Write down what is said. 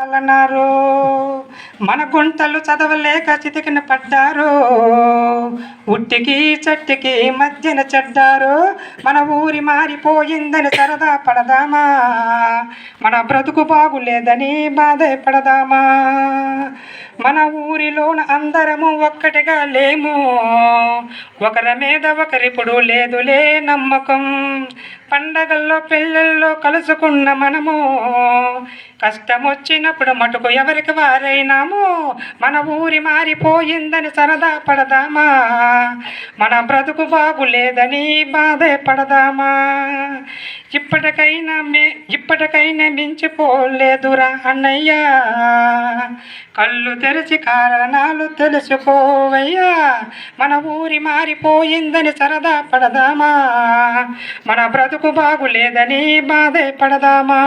అన్నారు మన గుంటలు చదవలేక చితికిన పడ్డారు ఉట్టికి చెట్టుకి మధ్యన చెడ్డారు మన ఊరి మారిపోయిందని సరదా పడదామా మన బ్రతుకు బాగులేదని బాధపడదామా మన ఊరిలోన అందరము ఒక్కటిగా లేము ఒకరి మీద ఒకరిప్పుడు లేదులే నమ్మకం పండగల్లో పెళ్ళిళ్ళలో కలుసుకున్న మనము కష్టం వచ్చినప్పుడు మటుకు ఎవరికి వారైనాము మన ఊరి మారిపోయిందని సరదా పడదామా మన బ్రతుకు బాగులేదని బాధపడదామా ఇప్పటికైనా మించిపోలేదురా అన్నయ్యా కళ్ళు తెరిచి కారణాలు తెలుసుకోవయ్యా మన ఊరి మారిపోయిందని సరదా పడదామా మన బ్రతుకు బాగులేదని బాధపడదామా.